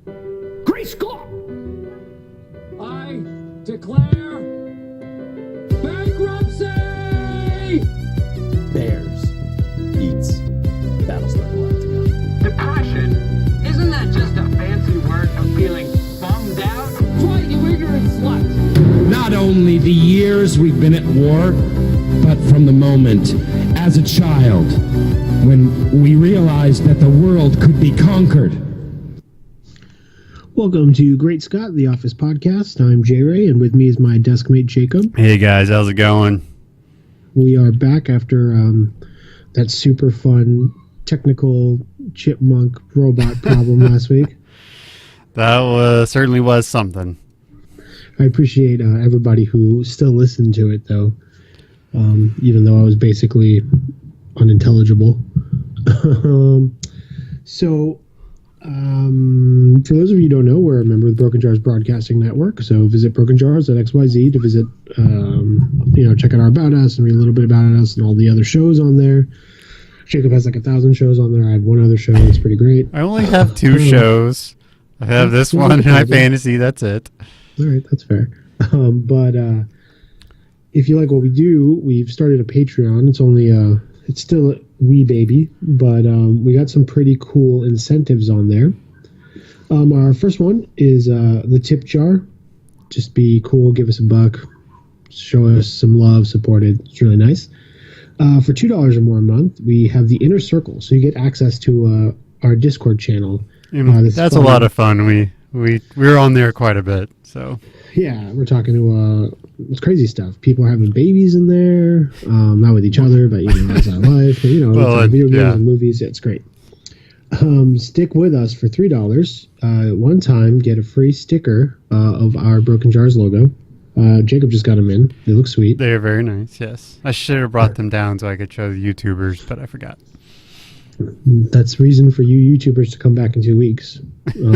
Great Scott! I declare bankruptcy! Bears beats Battlestar Galactica. Depression? Isn't that just a fancy word for feeling bummed out? Right, you ignorant slut! Not only the years we've been at war, but from the moment, as a child, when we realized that the world could be conquered. Welcome to Great Scott, the Office Podcast. I'm J. Ray, and with me is my desk mate, Jacob. Hey guys, how's it going? We are back after that super fun technical chipmunk robot problem last week. That certainly was something. I appreciate everybody who still listened to it, though, even though I was basically unintelligible. For those of you who don't know, we're a member of the Broken Jars Broadcasting Network. So visit brokenjars.xyz to visit, check out our About Us and read a little bit about us and all the other shows on there. Jacob has like 1,000 shows on there. I have one other show. It's pretty great. I only have two shows. I have this one and High Fantasy. That's it. All right, that's fair. But if you like what we do, we've started a Patreon. It's still a wee baby, but we got some pretty cool incentives on there. Our first one is the tip jar. Just be cool, give us a buck, show us some love, support it. It's really nice. For $2 or more a month, we have the Inner Circle, so you get access to our Discord channel. That's a lot of fun. We're on there quite a bit. So yeah, we're talking to it's crazy stuff. People are having babies in there, not with each other, but that's our life. Video games and movies. Yeah, it's great. Stick with us for $3. One time, get a free sticker of our Broken Jars logo. Jacob just got them in. They look sweet. They are very nice. Yes, I should have brought them down so I could show the YouTubers, but I forgot. That's reason for you YouTubers to come back in 2 weeks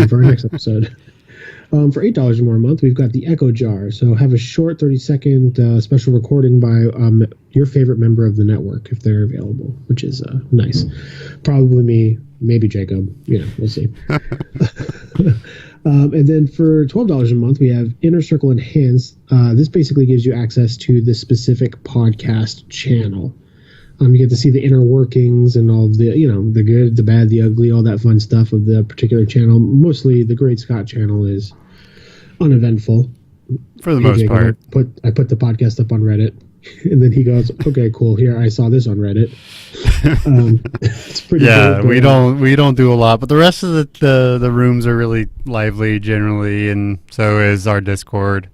for our next episode. For $8 or more a month, we've got the Echo Jar. So have a short 30-second special recording by your favorite member of the network, if they're available, which is nice. Probably me, maybe Jacob. We'll see. And then for $12 a month, we have Inner Circle Enhanced. This basically gives you access to the specific podcast channel. You get to see the inner workings and all the, the good, the bad, the ugly, all that fun stuff of the particular channel. Mostly the Great Scott channel is uneventful. For the most part. I put the podcast up on Reddit, and then he goes, okay, cool, here, I saw this on Reddit. It's pretty yeah, cool, we don't do a lot, but the rest of the rooms are really lively generally, and so is our Discord.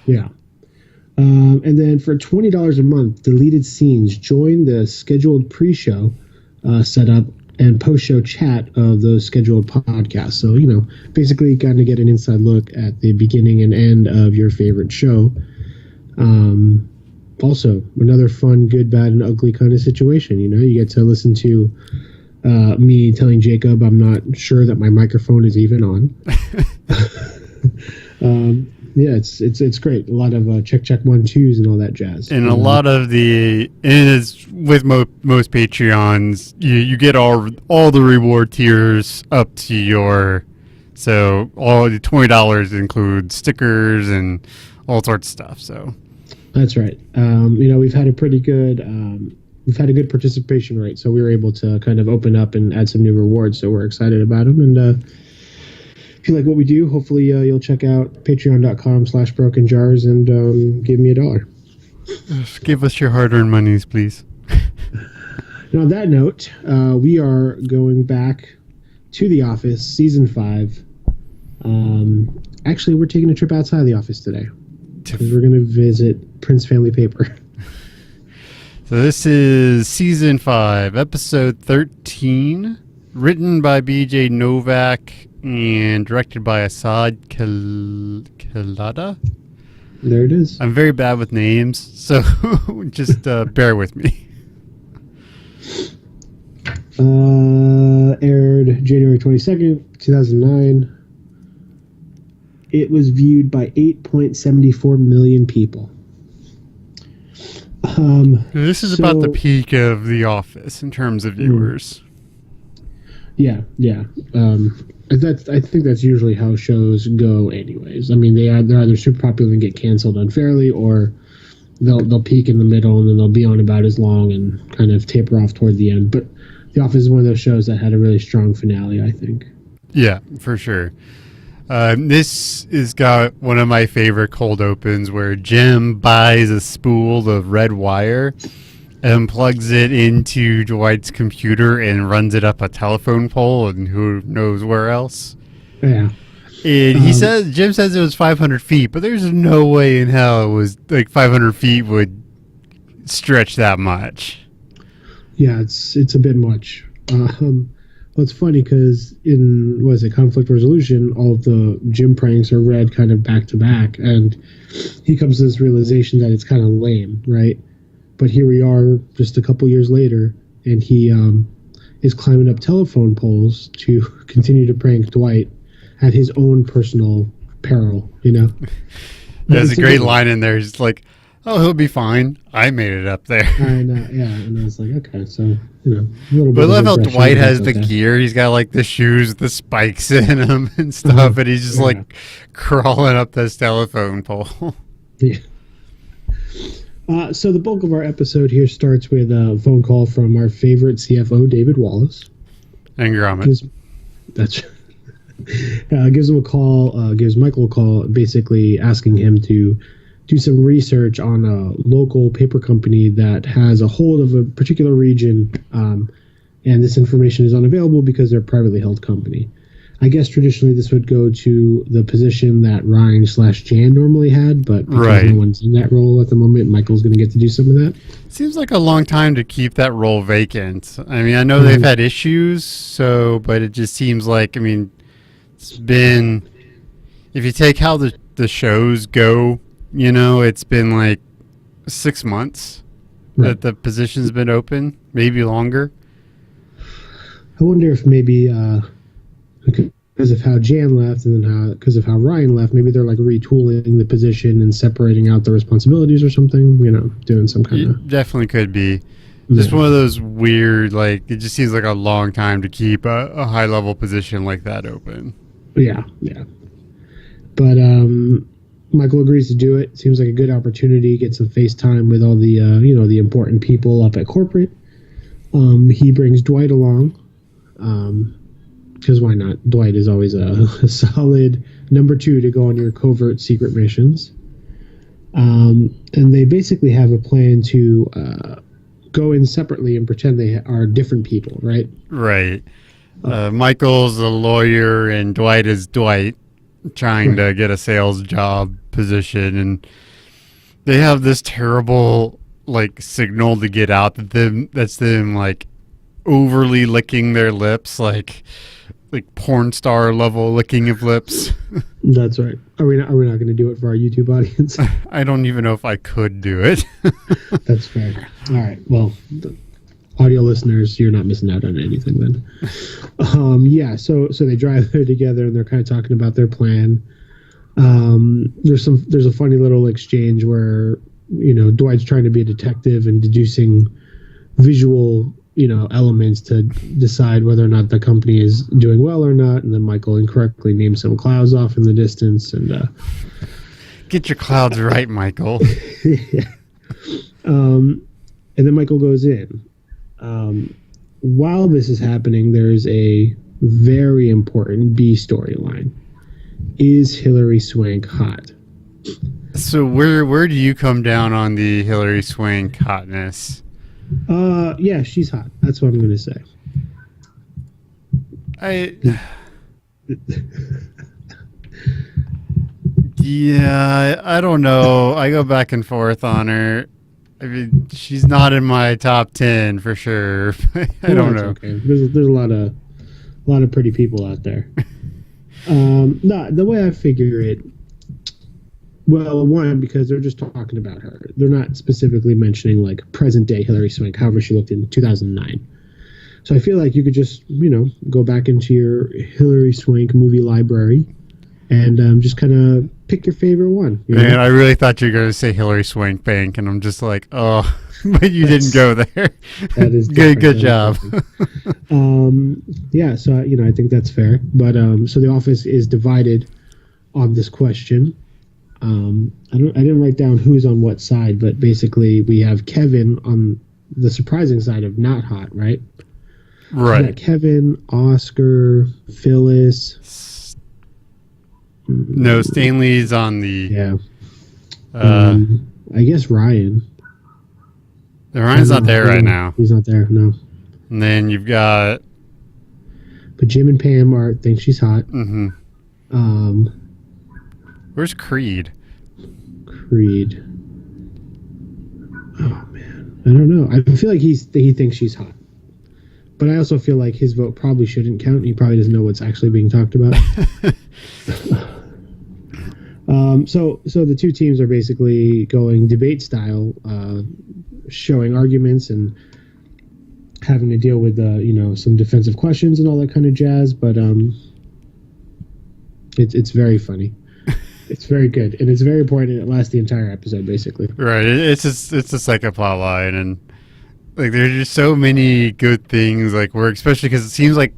Yeah. And then for $20 a month, deleted scenes, join the scheduled pre-show setup and post-show chat of those scheduled podcasts. So, basically kind of get an inside look at the beginning and end of your favorite show. Also, another fun, good, bad, and ugly kind of situation. You get to listen to me telling Jacob I'm not sure that my microphone is even on. Yeah, it's great. A lot of check 1 2s and all that jazz. And a lot of it's with most Patreons, you get all the reward tiers up to so all the $20 includes stickers and all sorts of stuff. So that's right. We've had a pretty good participation rate, so we were able to kind of open up and add some new rewards. So we're excited about them. And if you like what we do, hopefully you'll check out patreon.com/brokenjars and give me $1. Give us your hard-earned monies, please. And on that note, we are going back to The Office, Season 5. Actually, we're taking a trip outside The Office today, because we're going to visit Prince Family Paper. So this is Season 5, Episode 13, written by B.J. Novak and directed by Asad Khalada. There it is. I'm very bad with names, so just bear with me. Aired January 22nd, 2009. It was viewed by 8.74 million people. This is about the peak of The Office in terms of viewers. Yeah, yeah. I think that's usually how shows go, anyways. I mean, they're either super popular and get canceled unfairly, or they'll peak in the middle and then they'll be on about as long and kind of taper off toward the end. But The Office is one of those shows that had a really strong finale, I think. Yeah, for sure. This has got one of my favorite cold opens where Jim buys a spool of red wire and plugs it into Dwight's computer and runs it up a telephone pole and who knows where else. Yeah. And Jim says it was 500 feet, but there's no way in hell it was like 500 feet would stretch that much. Yeah, it's a bit much. Well, it's funny because in, Conflict Resolution, all of the Jim pranks are read kind of back to back, and he comes to this realization that it's kind of lame, right? But here we are just a couple years later, and he is climbing up telephone poles to continue to prank Dwight at his own personal peril, you know? There's a great line in there. It's like, oh, he'll be fine. I made it up there. I know, yeah. And I was like, okay, so, you know, a little bit. But I love of how aggression, Dwight has the okay. gear. He's got like the shoes with the spikes in them and stuff, and he's just like crawling up this telephone pole. Yeah. So the bulk of our episode here starts with a phone call from our favorite CFO, David Wallace. And Gromit. Gives him a call, gives Michael a call, basically asking him to do some research on a local paper company that has a hold of a particular region, and this information is unavailable because they're a privately held company. I guess traditionally this would go to the position that Ryan/Jan normally had, but because no one's in that role at the moment, Michael's going to get to do some of that. Seems like a long time to keep that role vacant. I mean, I know they've had issues, but it just seems like, I mean, it's been, if you take how the shows go, you know, it's been like 6 months that the position's been open, maybe longer. I wonder if maybe because of how Jan left and then because of how Ryan left, maybe they're like retooling the position and separating out the responsibilities or something, you know, doing some kind of... Definitely could be. Just one of those weird, like, it just seems like a long time to keep a high-level position like that open. Yeah, yeah. But Michael agrees to do it. Seems like a good opportunity. Get some FaceTime with all the, the important people up at corporate. He brings Dwight along. Because why not? Dwight is always a solid number 2 to go on your covert secret missions. And they basically have a plan to go in separately and pretend they are different people, right? Right. Michael's a lawyer and Dwight is Dwight trying to get a sales job position. And they have this terrible, like, signal to get out that's them, like, overly licking their lips, like porn star level licking of lips. That's right. Are we not going to do it for our YouTube audience? I don't even know if I could do it. That's fair. All right. Well, audio listeners, you're not missing out on anything then. Yeah. So they drive there together and they're kind of talking about their plan. There's a funny little exchange where, you know, Dwight's trying to be a detective and deducing visual, elements to decide whether or not the company is doing well or not. And then Michael incorrectly names some clouds off in the distance. And get your clouds right, Michael. Yeah. And then Michael goes in. While this is happening, there's a very important B storyline. Is Hilary Swank hot? So where do you come down on the Hilary Swank hotness? Yeah, she's hot. That's what I'm going to say. Yeah, I don't know. I go back and forth on her. I mean, she's not in my top 10 for sure. I don't know. Okay. There's a lot of pretty people out there. No, the way I figure it, well, one, because they're just talking about her. They're not specifically mentioning, like, present-day Hilary Swank, however she looked in 2009. So I feel like you could just, go back into your Hilary Swank movie library and just kind of pick your favorite one. You Man, know? I really thought you were going to say Hillary Swank Bank, and I'm just like, oh, but you didn't go there. That is good. different. Good That is job. different. Yeah, so I think that's fair. But so the office is divided on this question. I didn't write down who's on what side, but basically we have Kevin on the surprising side of not hot, right? We got Right. Kevin, Oscar, Phyllis. No, Stanley's on the. Yeah. Uh, I guess Ryan. Ryan's not there right now. He's not there, no. And then you've got. But Jim and Pam think she's hot. hmm Where's Creed? Creed. Oh man, I don't know. I feel like he thinks she's hot, but I also feel like his vote probably shouldn't count. He probably doesn't know what's actually being talked about. So the two teams are basically going debate style, showing arguments and having to deal with some defensive questions and all that kind of jazz. But it's very funny. It's very good, and it's very important. It lasts the entire episode, basically. Right. It's a second plot line, and like there's just so many good things like work, especially because it seems like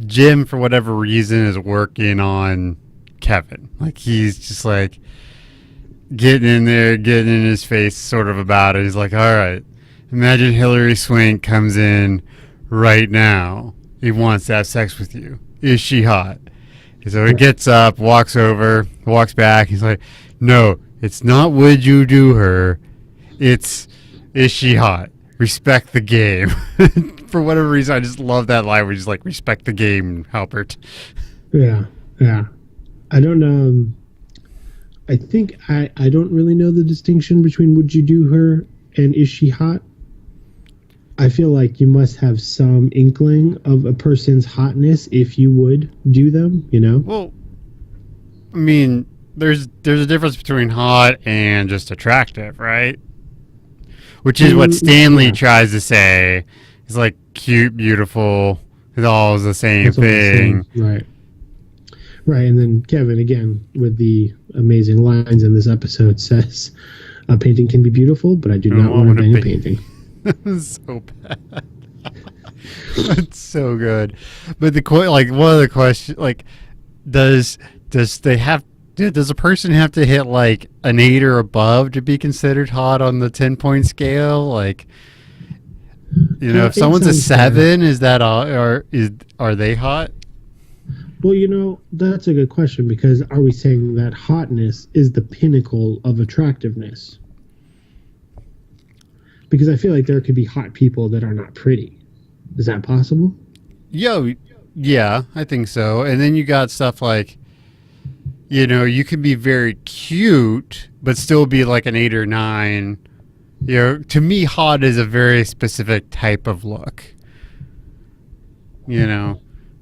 Jim, for whatever reason, is working on Kevin. Like he's just like getting in there, getting in his face, sort of about it. He's like, all right, imagine Hillary Swank comes in right now. He wants to have sex with you. Is she hot? So he gets up, walks over, walks back. He's like, no, it's not would you do her. It's, is she hot? Respect the game. For whatever reason, I just love that line where he's like, respect the game, Halpert. Yeah. I don't know. I think I don't really know the distinction between would you do her and is she hot. I feel like you must have some inkling of a person's hotness if you would do them, Well, I mean, there's a difference between hot and just attractive, right? Which is what Stanley tries to say. It's like cute, beautiful. It's all the same That's all the thing. same. Right. And then Kevin, again, with the amazing lines in this episode, says, a painting can be beautiful, but I do not want to bang a painting. So bad. It's so good. But one of the questions, like, does a person have to hit like an 8 or above to be considered hot on the 10-point scale? Like, if someone's a 7, is that all, or are they hot? Well, that's a good question, because are we saying that hotness is the pinnacle of attractiveness? Because I feel like there could be hot people that are not pretty. Is that possible? Yeah, I think so. And then you got stuff like, you can be very cute, but still be like an 8 or 9. To me, hot is a very specific type of look.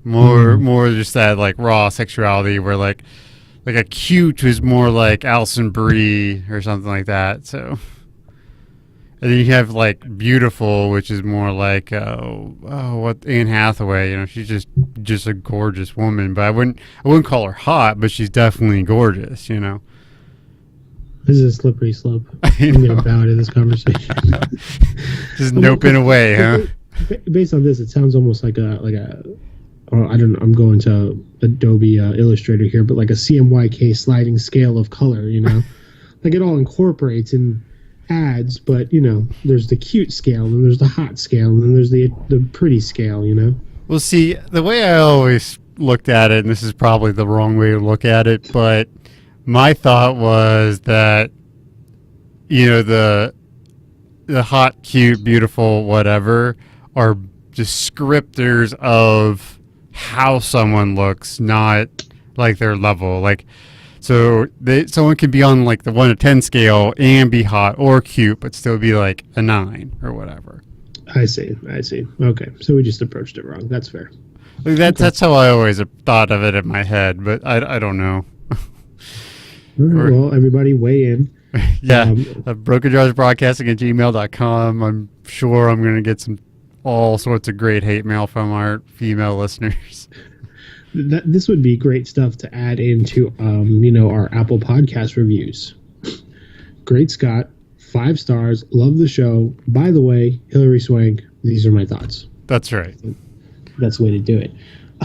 More just that like raw sexuality, where like a cute is more like Alison Brie or something like that. So. And then you have like beautiful, which is more like what Anne Hathaway. She's just a gorgeous woman. But I wouldn't call her hot, but she's definitely gorgeous. This is a slippery slope. I'm gonna bow to this conversation. Just noping away, huh? Based on this, it sounds almost like a. I don't know. I'm going to Adobe Illustrator here, but like a CMYK sliding scale of color. Like it all incorporates in ads, but there's the cute scale, and there's the hot scale, and then there's the pretty scale. Well, see, the way I always looked at it, and this is probably the wrong way to look at it, but my thought was that the hot, cute, beautiful, whatever are descriptors of how someone looks, not like their level. Like, so someone can be on like the 1 to 10 scale and be hot or cute, but still be like a 9 or whatever. I see. Okay, so we just approached it wrong. That's fair. Like that's how I always thought of it in my head, but I don't know. All right, well, everybody weigh in. Yeah, brokenjarsbroadcasting@gmail.com. I'm sure I'm going to get all sorts of great hate mail from our female listeners. this would be great stuff to add into, our Apple Podcast reviews. Great Scott, 5 stars, love the show. By the way, Hillary Swank, these are my thoughts. That's right. That's the way to do it.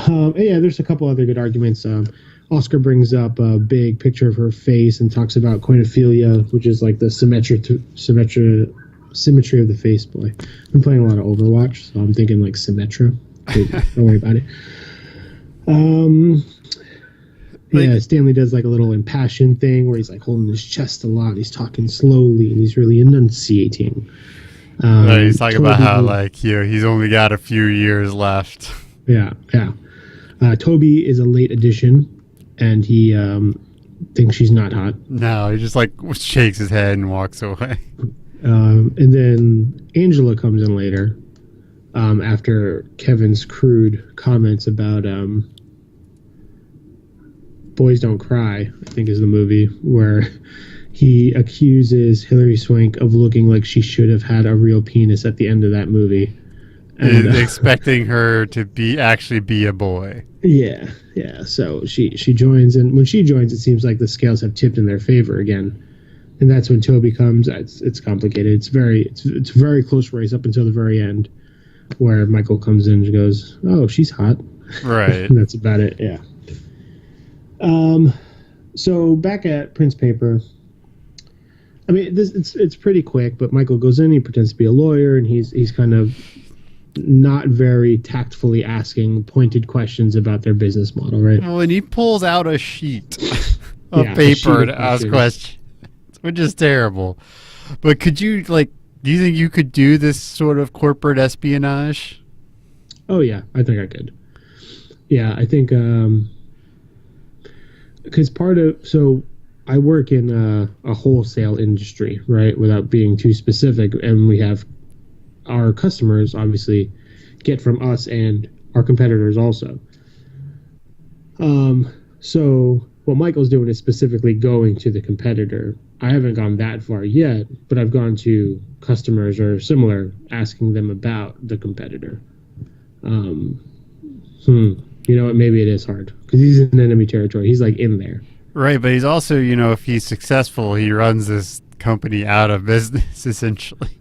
And yeah, there's a couple other good arguments. Oscar brings up a big picture of her face and talks about koinophilia, which is like the symmetry of the face. Boy, I'm playing a lot of Overwatch, so I'm thinking like Symmetra. Don't worry about it. Yeah, Stanley does like a little impassioned thing where he's like holding his chest a lot. He's talking slowly and he's really enunciating. He's talking about how he's only got a few years left. Yeah. Toby is a late addition, and he thinks she's not hot. No, he just like shakes his head and walks away. And then Angela comes in later, after Kevin's crude comments about Boys Don't Cry, I think is the movie, where he accuses Hillary Swank of looking like she should have had a real penis at the end of that movie. And, expecting her to actually be a boy. Yeah. So she joins, and when she joins, it seems like the scales have tipped in their favor again. And that's when Toby comes. It's complicated. It's a very close race up until the very end, where Michael comes in and goes, "Oh, she's hot." Right. And that's about it. Yeah. So back at Prince Paper. I mean, it's pretty quick, but Michael goes in. He pretends to be a lawyer, and he's kind of not very tactfully asking pointed questions about their business model, right? Well, and he pulls out a sheet of paper to ask questions, which is terrible. But could you, do you think you could do this sort of corporate espionage? Oh, yeah, I think I could. Yeah, I think, because so I work in a wholesale industry, right, without being too specific, and we have our customers obviously get from us and our competitors also. So what Michael's doing is specifically going to the competitor. I haven't gone that far yet, but I've gone to customers or similar, asking them about the competitor. You know what? Maybe it is hard because he's in enemy territory. He's like in there. Right, but he's also, if he's successful, he runs this company out of business essentially.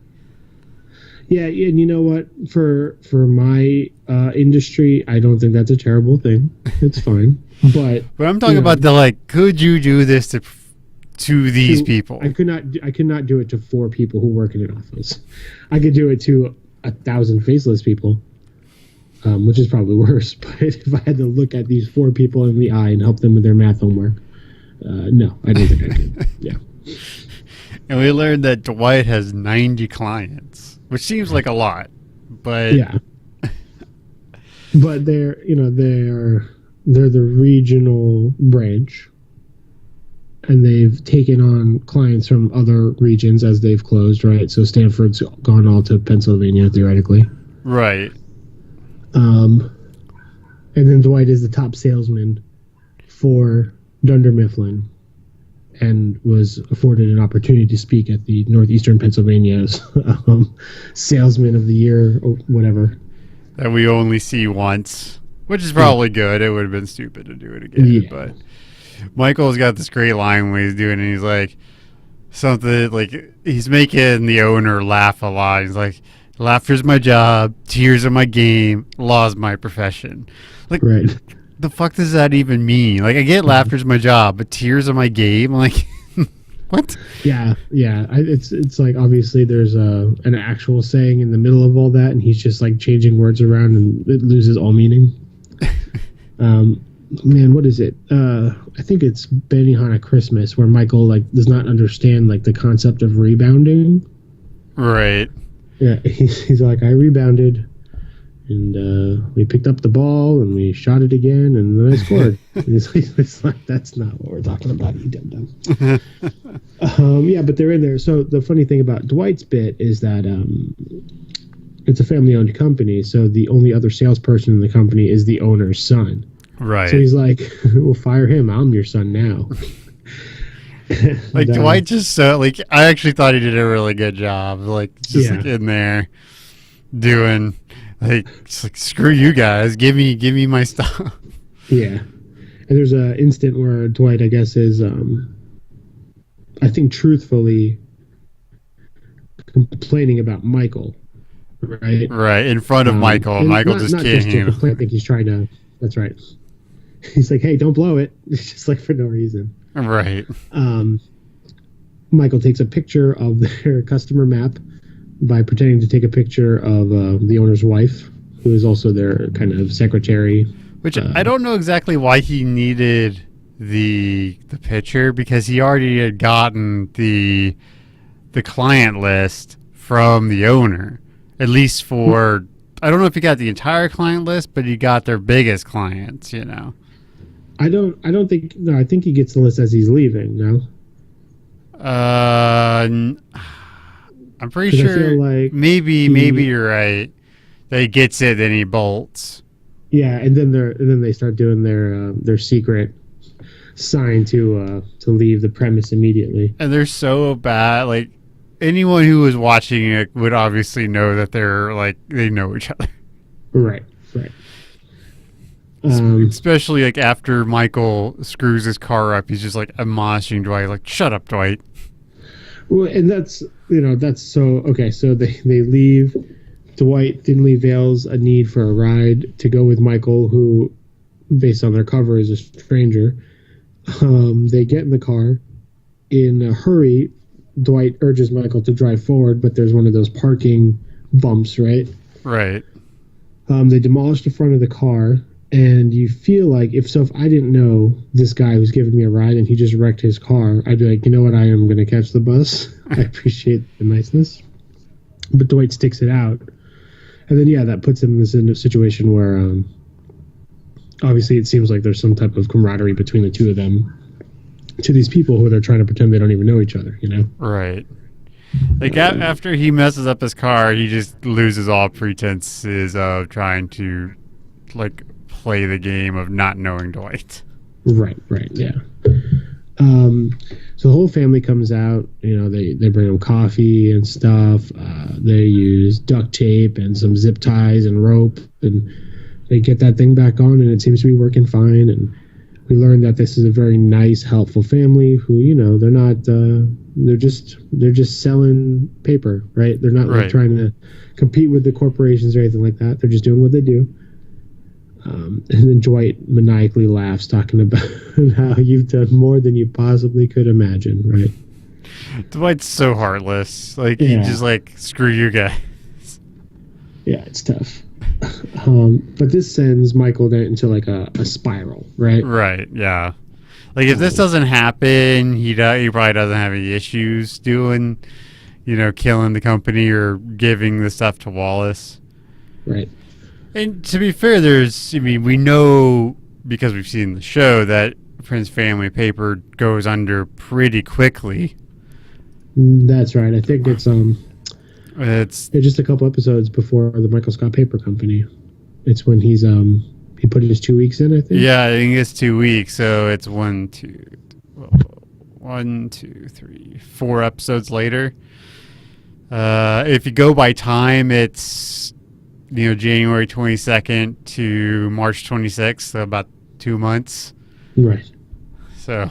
Yeah, and you know what? For my industry, I don't think that's a terrible thing. It's fine. But I'm talking about could you do this to these people? I could not do it to 4 people who work in an office. I could do it to 1,000 faceless people, which is probably worse. But if I had to look at these 4 people in the eye and help them with their math homework, no, I don't think I could. Yeah. And we learned that Dwight has 90 clients, which seems like a lot, but yeah. But they're the regional branch, and they've taken on clients from other regions as they've closed, right? So Stanford's gone all to Pennsylvania theoretically, right? And then Dwight is the top salesman for Dunder Mifflin, and was afforded an opportunity to speak at the Northeastern Pennsylvania's Salesman of the Year or whatever. That we only see once, which is probably good. It would have been stupid to do it again. Yeah. But Michael's got this great line when he's doing it. He's like, something like, he's making the owner laugh a lot. He's like, laughter's my job, tears are my game, law's my profession. Like, right. The fuck does that even mean? Like, I get laughter's my job, but tears are my game? Like, what? Yeah. It's like, obviously there's an actual saying in the middle of all that, and he's just like changing words around, and it loses all meaning. Man, what is it? I think it's Benihana Christmas, where Michael does not understand the concept of rebounding. Right. Yeah, he's like, I rebounded, and we picked up the ball, and we shot it again, and then I scored. And he's like, that's not what we're talking about, you dum-dum. Yeah, but they're in there. So the funny thing about Dwight's bit is that it's a family-owned company, so the only other salesperson in the company is the owner's son. Right. So he's like, we'll fire him. I'm your son now. Dwight just I actually thought he did a really good job. In there doing just screw you guys, give me my stuff. Yeah. And there's an instant where Dwight, I guess, is, I think, truthfully complaining about Michael, right? Right, in front of Michael. And Michael not, just not can't just to handle complain. I think he's trying to. That's right. He's like, "Hey, don't blow it." It's just like for no reason. Right. Michael takes a picture of their customer map by pretending to take a picture of the owner's wife, who is also their kind of secretary. Which I don't know exactly why he needed the picture, because he already had gotten the client list from the owner. At least for, I don't know if he got the entire client list, but he got their biggest clients, you know. I don't think. No, I think he gets the list as he's leaving. No. I'm pretty 'Cause I sure. feel like maybe he- you're right. That he gets it, then he bolts. Yeah, and then they start doing their secret sign to leave the premise immediately. And they're so bad. Like, anyone who was watching it would obviously know that they know each other. Right. Especially like after Michael screws his car up, he's just like admonishing Dwight, like, "Shut up, Dwight." Well, and that's so okay. So they leave. Dwight thinly veils a need for a ride to go with Michael, who, based on their cover, is a stranger. They get in the car. In a hurry, Dwight urges Michael to drive forward, but there's one of those parking bumps, right? Right. They demolish the front of the car, and you feel like if I didn't know this guy was giving me a ride and he just wrecked his car, I'd be like, you know what, I am going to catch the bus. I appreciate the niceness. But Dwight sticks it out. And then, yeah, that puts him in this situation where obviously it seems like there's some type of camaraderie between the two of them to these people who they're trying to pretend they don't even know each other, you know? Right. Like, after he messes up his car, he just loses all pretenses of trying to, like, play the game of not knowing Dwight. Right, yeah. So the whole family comes out. You know, they bring him coffee and stuff. They use duct tape and some zip ties and rope, and they get that thing back on, and it seems to be working fine. And we learn that this is a very nice, helpful family who, you know, they're not. They're just selling paper, right? They're not like Right. trying to compete with the corporations or anything like that. They're just doing what they do. And then Dwight maniacally laughs, talking about how you've done more than you possibly could imagine, right? Dwight's so heartless. Like, Yeah. he just, like, screw you guys. Yeah, it's tough. But this sends Michael into like a spiral, right? Right, yeah. Like, if this doesn't happen, he probably doesn't have any issues doing, you know, killing the company or giving the stuff to Wallace. Right. And to be fair, we know, because we've seen the show, that Prince Family Paper goes under pretty quickly. That's right. I think It's it's just a couple episodes before the Michael Scott Paper Company. It's when he put his 2 weeks in, I think. Yeah, I think it's 2 weeks, so it's 4 episodes later. If you go by time, it's, you know, January 22nd to March 26th, so about 2 months. Right. So,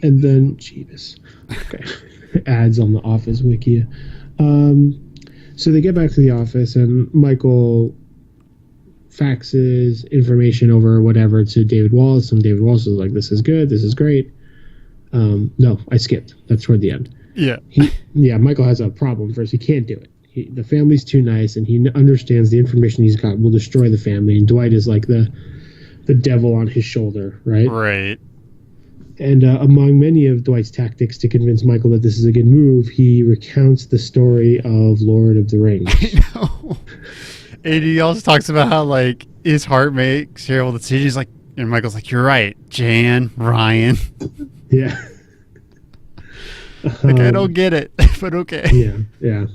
And then, Jeebus. Okay. Ads on the Office wiki. So they get back to the office, and Michael faxes information over whatever to David Wallace, and David Wallace is like, "This is good. This is great." No, I skipped. That's toward the end. yeah. Michael has a problem first. He can't do it. The family's too nice, and he understands the information he's got will destroy the family. And Dwight is like the devil on his shoulder, right? Right. And among many of Dwight's tactics to convince Michael that this is a good move, he recounts the story of Lord of the Rings. I know. And he also talks about how, like, his heart makes terrible decisions. Like, and Michael's like, "You're right, Jan, Ryan." Yeah. Like, I don't get it, but okay. Yeah.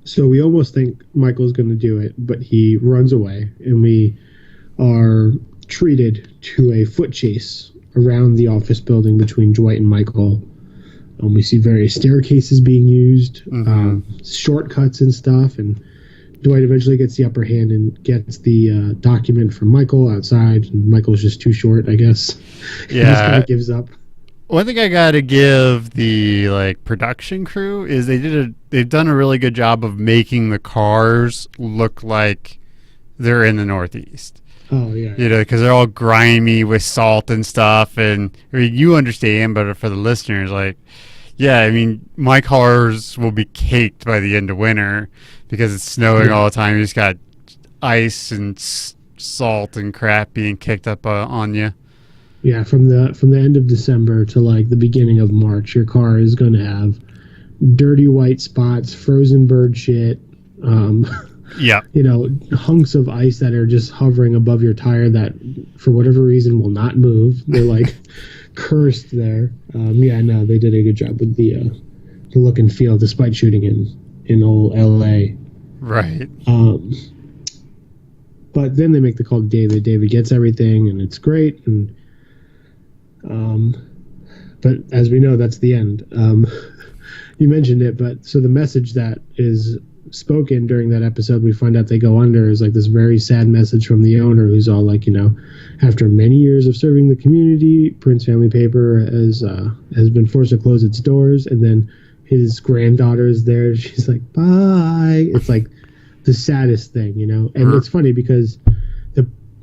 So we almost think Michael's going to do it, but he runs away, and we are treated to a foot chase around the office building between Dwight and Michael. We see various staircases being used, shortcuts and stuff, and Dwight eventually gets the upper hand and gets the document from Michael outside, and Michael's just too short, I guess. He just kind of gives up. One thing I gotta give the production crew is they've done a really good job of making the cars look like they're in the Northeast. Oh yeah. Because they're all grimy with salt and stuff, and I mean, you understand, but for the listeners, my cars will be caked by the end of winter because it's snowing all the time. You just got ice and salt and crap being kicked up on you. Yeah, from the end of December to the beginning of March, your car is going to have dirty white spots, frozen bird shit, hunks of ice that are just hovering above your tire that, for whatever reason, will not move. They're cursed there. No, they did a good job with the look and feel, despite shooting in old LA. Right. But then they make the call to David. David gets everything, and it's great. And but as we know, that's the end. You mentioned it, but so the message that is spoken during that episode, we find out they go under, is this very sad message from the owner, who's all after many years of serving the community, Prince Family Paper has been forced to close its doors, and then his granddaughter is there. She's like, bye. It's the saddest thing, and it's funny because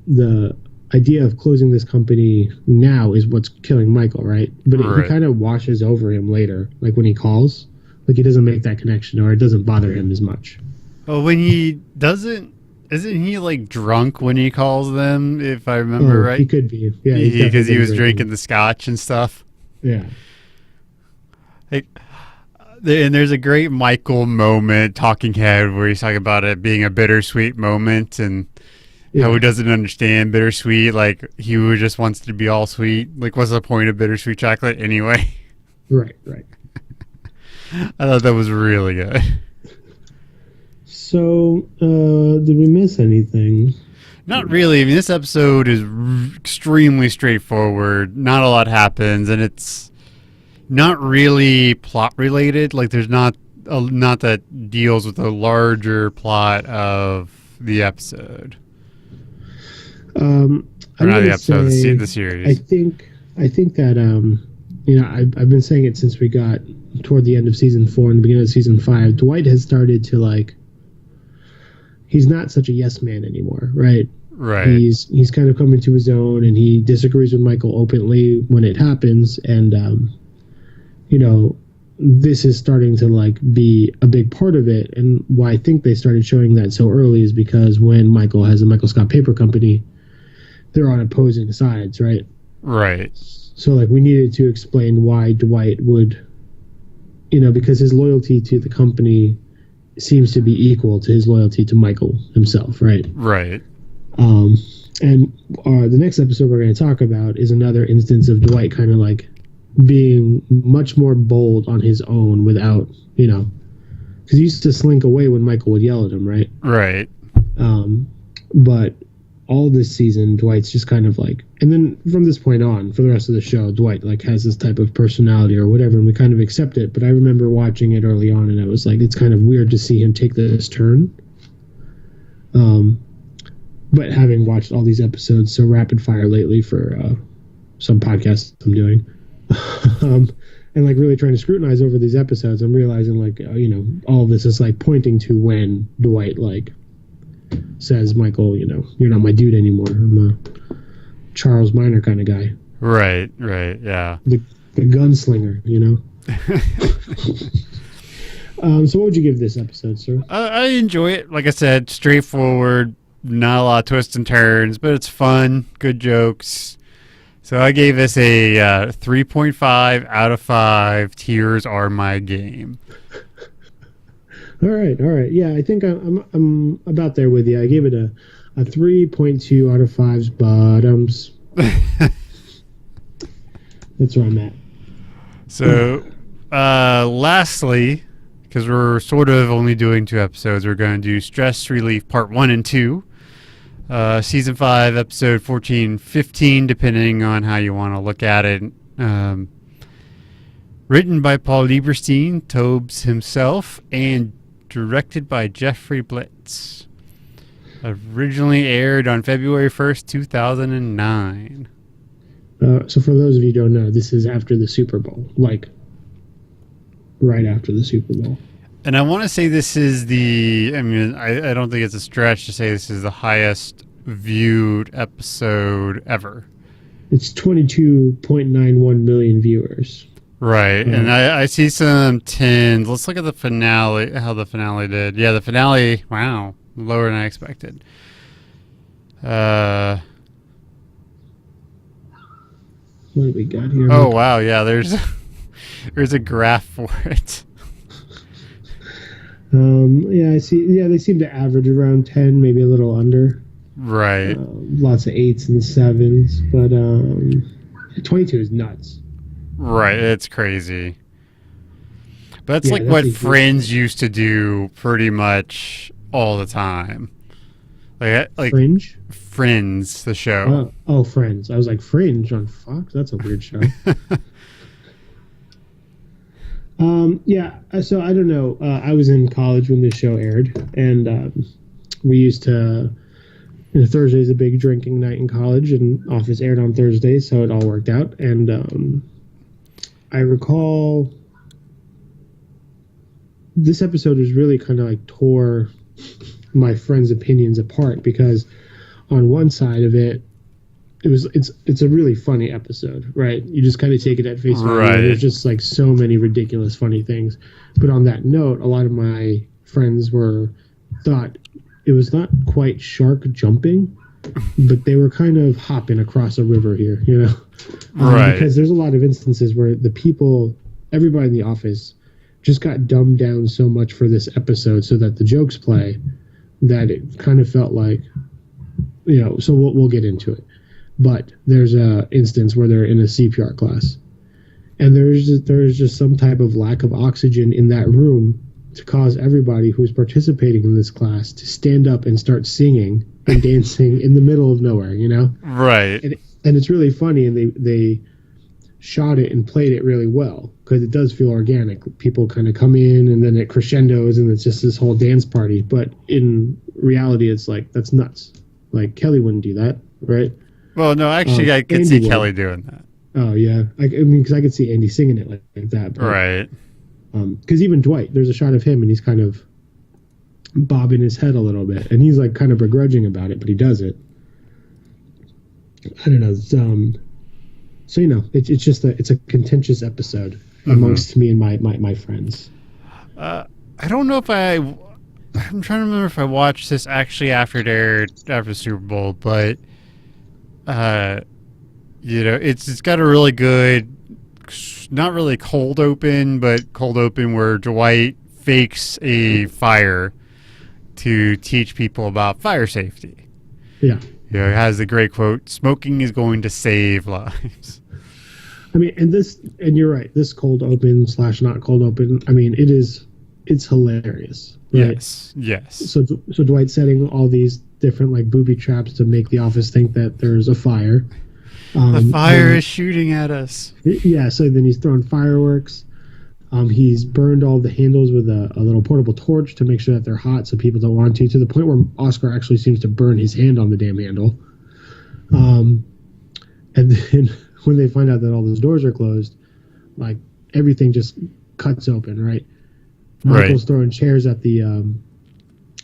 the idea of closing this company now is what's killing Michael, right? But he kind of washes over him later, when he calls. He doesn't make that connection, or it doesn't bother him as much. Well, when he doesn't, isn't he drunk when he calls them, if I remember right? He could be. Yeah. Because he was drinking the scotch and stuff. Yeah. And there's a great Michael moment, talking head, where he's talking about it being a bittersweet moment, and how he doesn't understand bittersweet. He just wants to be all sweet. What's the point of bittersweet chocolate anyway? Right. I thought that was really good. So, did we miss anything? Not really. I mean, this episode is extremely straightforward. Not a lot happens, and it's not really plot related. There's not that deals with the larger plot of the episode. Or not the episode, the series. I think that I've been saying it since we got toward the end of season 4 and the beginning of season 5. Dwight has started to he's not such a yes man anymore, right? Right. He's kind of coming to his own, and he disagrees with Michael openly when it happens, and this is starting to be a big part of it. And why I think they started showing that so early is because when Michael has a Michael Scott Paper Company, they're on opposing sides, right? Right. So we needed to explain why Dwight would, because his loyalty to the company seems to be equal to his loyalty to Michael himself, right? Right. And the next episode we're going to talk about is another instance of Dwight kind of being much more bold on his own without, because he used to slink away when Michael would yell at him, right? Right. But all this season, Dwight's just kind of and then from this point on, for the rest of the show, Dwight has this type of personality or whatever, and we kind of accept it. But I remember watching it early on, and I was it's kind of weird to see him take this turn. But having watched all these episodes so rapid fire lately for some podcasts I'm doing, and really trying to scrutinize over these episodes, I'm realizing all of this is pointing to when Dwight says, Michael, you're not my dude anymore. I'm a Charles Minor kind of guy. Right, yeah. The gunslinger, So what would you give this episode, sir? I enjoy it. Like I said, straightforward, not a lot of twists and turns, but it's fun, good jokes. So I gave this a 3.5 out of 5. Tears are my game. All right. Yeah, I think I'm about there with you. I gave it a 3.2 out of 5's bottoms. That's where I'm at. So, lastly, because we're sort of only doing 2 episodes, we're going to do Stress Relief Part 1 and 2. Season 5, Episode 14, 15, depending on how you want to look at it. Written by Paul Lieberstein, Tobes himself, and directed by Jeffrey Blitz. Originally aired on February 1st, 2009. So for those of you who don't know, this is after the Super Bowl, like right after the Super Bowl. And I want to say this is I don't think it's a stretch to say this is the highest viewed episode ever. It's 22.91 million viewers. Right, and I see some tens. Let's look at the finale, how the finale did. Yeah, the finale, wow, lower than I expected. What do we got here? Oh, wow, yeah, there's a graph for it. Yeah, I see. Yeah, they seem to average around 10, maybe a little under. Right. Lots of 8s and 7s, but 22 is nuts. Right, it's crazy. But that's Yeah, like that's what a- Friends used to do pretty much all the time. Like Fringe? Friends, the show. Oh, Friends. I was like, Fringe on Fox? That's a weird show. Yeah, so I don't know. I was in college when this show aired, and we used to... Thursday is a big drinking night in college, and Office aired on Thursdays, so it all worked out. And I recall this episode was really kind of like tore my friends' opinions apart, because on one side of it, it's a really funny episode, right? You just kind of take it at face value. Right. There's just like so many ridiculous funny things. But on that note, a lot of my friends thought it was not quite shark jumping, but they were kind of hopping across a river here, you know? Right. Because there's a lot of instances where everybody in the office just got dumbed down so much for this episode so that the jokes play, that it kind of felt like, you know, so we'll get into it. But there's a instance where they're in a CPR class, and there's just some type of lack of oxygen in that room to cause everybody who's participating in this class to stand up and start singing and dancing in the middle of nowhere, you know? Right. And it's really funny, and they shot it and played it really well, because it does feel organic. People kind of come in, and then it crescendos, and it's just this whole dance party. But in reality, it's like, that's nuts. Like, Kelly wouldn't do that, right? Well, no, actually, I could Andy see would. Kelly doing that. Oh, yeah. I mean, because I could see Andy singing it like that. But, Right. Because even Dwight, there's a shot of him, and he's kind of bobbing his head a little bit, and he's like kind of begrudging about it, but he does it. I don't know. So you know, it's just it's a contentious episode amongst me and my friends. I don't know if I'm trying to remember if I watched this actually after it aired after the Super Bowl, but you know, it's got a really good, not really cold open, but cold open where Dwight fakes a fire to teach people about fire safety. Yeah. You know, it has the great quote, "Smoking is going to save lives." I mean, and you're right. This cold open / not cold open. I mean, it's hilarious. Right? Yes. So Dwight's setting all these different like booby traps to make the office think that there's a fire. The fire is shooting at us. Yeah. So then he's throwing fireworks. He's burned all the handles with a little portable torch to make sure that they're hot, so people don't want to the point where Oscar actually seems to burn his hand on the damn handle. And then when they find out that all those doors are closed, like everything just cuts open, right? Michael's throwing chairs at the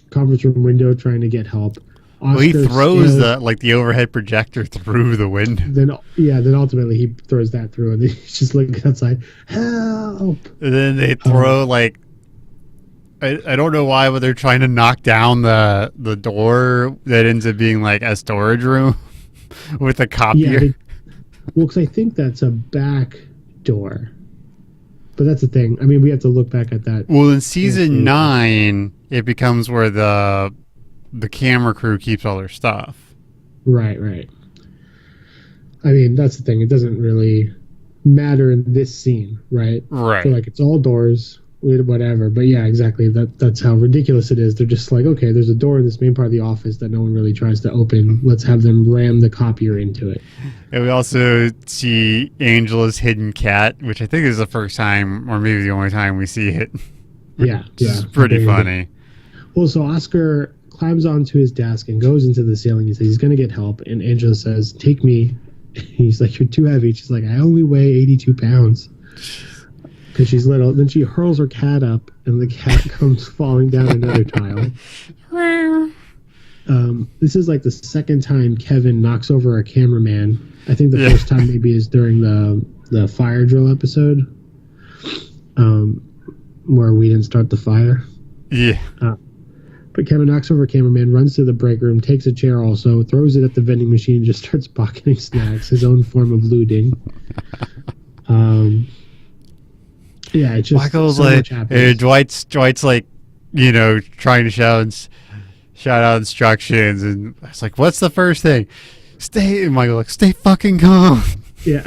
conference room window trying to get help. Well, he Oscar throws still- the overhead projector through the window. Then ultimately he throws that through, and then he's just looking outside. Help! And then they throw I don't know why, but they're trying to knock down the door that ends up being like a storage room with a copier. Well, because I think that's a back door. But that's the thing. I mean, we have to look back at that. Well, in season 9, it becomes where the camera crew keeps all their stuff. Right. I mean, that's the thing. It doesn't really matter in this scene, right? Right. So, like, it's all doors. whatever. But yeah, exactly. That's how ridiculous it is. They're just like, okay, there's a door in this main part of the office that no one really tries to open. Let's have them ram the copier into it. And we also see Angela's hidden cat, which I think is the first time, or maybe the only time we see it. Yeah, It's pretty funny. Well, so Oscar climbs onto his desk and goes into the ceiling. He says he's going to get help. And Angela says, take me. He's like, you're too heavy. She's like, I only weigh 82 pounds. Because she's little. Then she hurls her cat up, and the cat comes falling down another tile. This is like the second time Kevin knocks over a cameraman. I think the first time maybe is during the fire drill episode, where we didn't start the fire. Yeah. But Kevin knocks over a cameraman, runs to the break room, takes a chair also, throws it at the vending machine, and just starts pocketing snacks, his own form of looting. Yeah, it's just Michael's so like, much happens. Dwight's like, trying to shout out instructions, and it's like, what's the first thing? And Michael like, stay fucking calm. Yeah.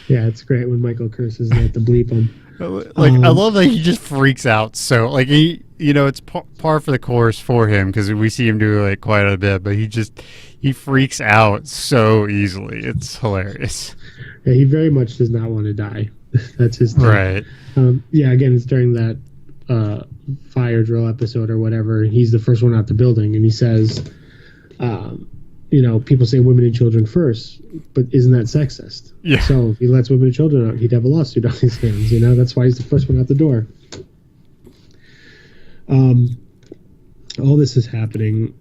Yeah, it's great when Michael curses and they have to bleep him. Like, I love that he just freaks out. So, like, it's par for the course for him because we see him do like quite a bit, but he freaks out so easily. It's hilarious. Yeah, he very much does not want to die. That's his thing. Right. Yeah, again, it's during that fire drill episode or whatever. He's the first one out the building, and he says, people say women and children first, but isn't that sexist? Yeah. So if he lets women and children out, he'd have a lawsuit on his hands. That's why he's the first one out the door. All this is happening.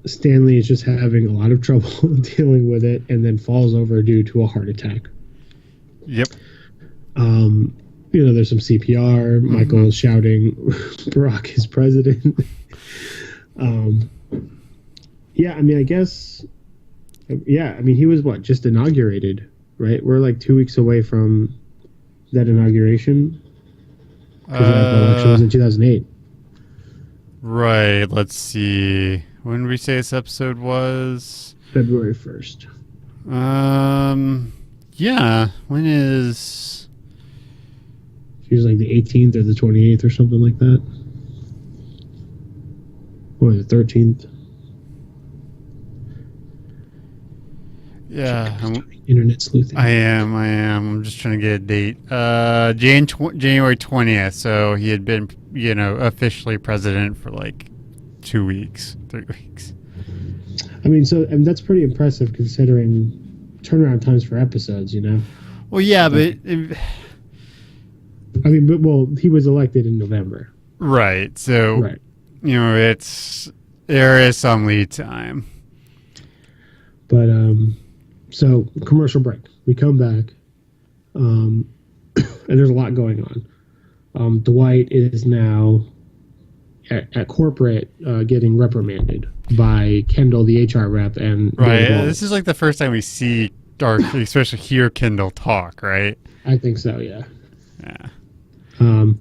Stanley is just having a lot of trouble dealing with it, and then falls over due to a heart attack. Yep. There's some CPR. Michael is shouting, Barack is president. He was just inaugurated, right? We're like 2 weeks away from that inauguration. Because the election was in 2008. Right. Let's see. When did we say this episode was? February 1st. Yeah. When is? She was like the 18th or the 28th or something like that. Or the 13th. Yeah. Internet sleuthing. I am. I'm just trying to get a date. January 20th. So he had been, officially president for like 2 weeks, 3 weeks. And that's pretty impressive considering turnaround times for episodes, Well, yeah, but he was elected in November. right. So, Right. there is some lead time. But so commercial break. We come back, and there's a lot going on. Dwight is now at corporate getting reprimanded by Kendall, the HR rep, and Right. David Wallace. This is like the first time we see especially hear Kendall talk, right? I think so. Yeah. Yeah. And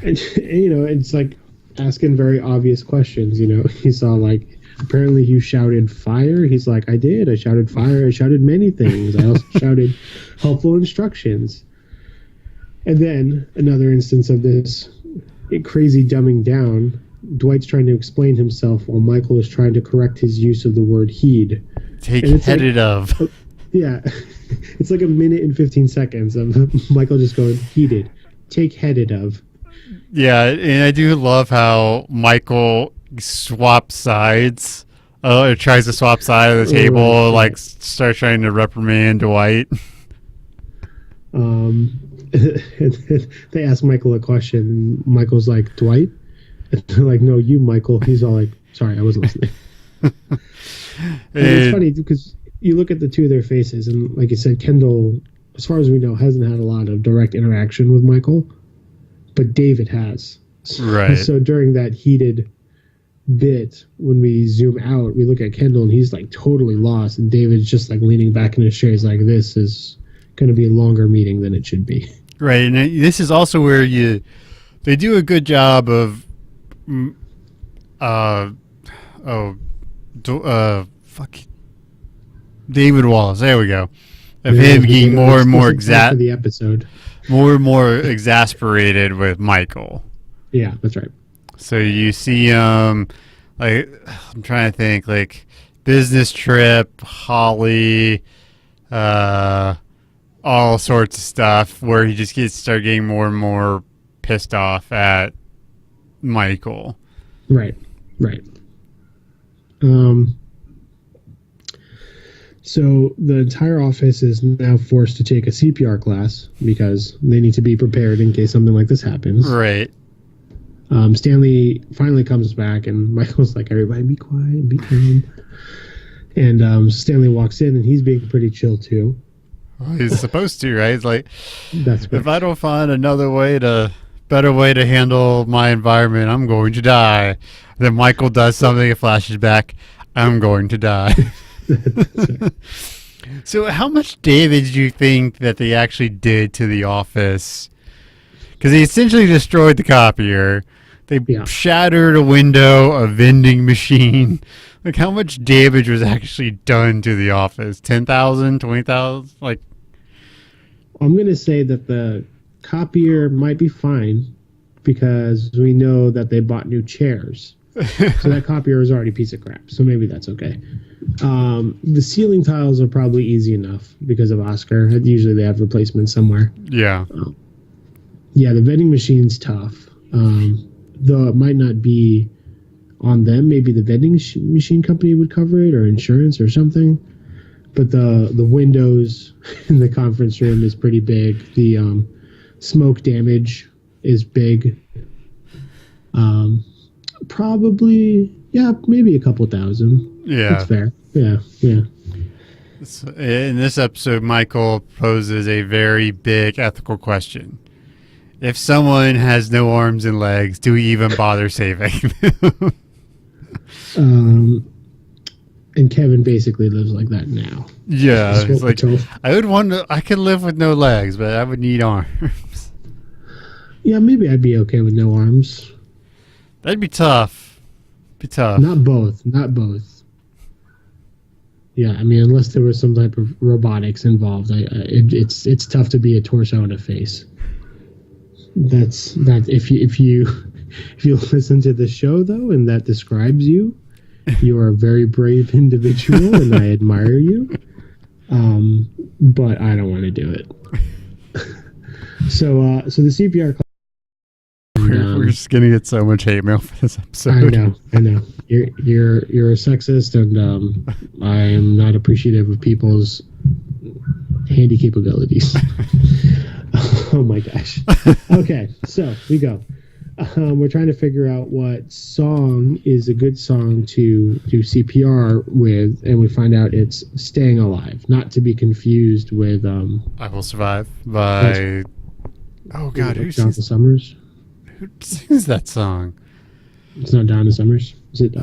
it's like asking very obvious questions. He saw like. Apparently you shouted fire. He's like, I did. I shouted fire. I shouted many things. I also shouted helpful instructions. And then another instance of this crazy dumbing down. Dwight's trying to explain himself while Michael is trying to correct his use of the word heed. Take And it's headed of. Yeah. It's like a minute and 15 seconds of Michael just going, heated. Take headed of. Yeah, and I do love how Michael swaps sides. Or tries to swap side of the table, like starts trying to reprimand Dwight. And they ask Michael a question. And Michael's like, Dwight? And they're like, no, you, Michael. He's all like, sorry, I wasn't listening. And it's funny because you look at the two of their faces, and like you said, Kendall, as far as we know, hasn't had a lot of direct interaction with Michael, but David has. Right. So during that heated bit, when we zoom out, we look at Kendall, and he's like totally lost, and David's just like leaning back in his chair. He's like, this is going to be a longer meeting than it should be. Right, and this is also where they do a good job of, David Wallace. There we go. Of him getting more and more exact. For the episode. more and more exasperated with Michael. Yeah, that's right. So you see him, like, I'm trying to think, like, business trip, Holly, all sorts of stuff, where he just start getting more and more pissed off at Michael. Right. So the entire office is now forced to take a CPR class because they need to be prepared in case something like this happens. Right. Stanley finally comes back, and Michael's like, "Everybody, be quiet, be calm." And Stanley walks in, and he's being pretty chill too. Well, he's supposed to, right? It's like, That's if I don't find better way to handle my environment, I'm going to die. Then Michael does something, it flashes back, I'm going to die. So how much damage do you think that they actually did to the office? Because they essentially destroyed the copier. They shattered a window, a vending machine. Like, how much damage was actually done to the office? 10,000, 20,000? Like, I'm going to say that the copier might be fine because we know that they bought new chairs. So that copier is already a piece of crap. So maybe that's okay. The ceiling tiles are probably easy enough because of Oscar. Usually they have replacements somewhere. yeah. Yeah, the vending machine's tough. Though it might not be on them. Maybe the vending machine company would cover it, or insurance or something. But the windows in the conference room is pretty big. The smoke damage is big. Probably, maybe a couple thousand. Yeah. That's fair. Yeah. In this episode, Michael poses a very big ethical question. If someone has no arms and legs, do we even bother saving them? And Kevin basically lives like that now. Yeah, That's it's what like, we're told. I could live with no legs, but I would need arms. Yeah, maybe I'd be okay with no arms. That'd be tough. Not both. Yeah, I mean, unless there was some type of robotics involved, it's tough to be a torso and a face. That's if you listen to the show though, and that describes you, you are a very brave individual, and I admire you. But I don't want to do it. So the CPR class. We're just gonna get so much hate mail for this episode. I know. You're a sexist, and I am not appreciative of people's handy capabilities. Oh my gosh. Okay, so we go. We're trying to figure out what song is a good song to do CPR with, and we find out it's "Staying Alive," not to be confused with I Will Survive by. Oh God, who Jonathan sings, Summers. who sings that song? It's not Donna Summers. Is it?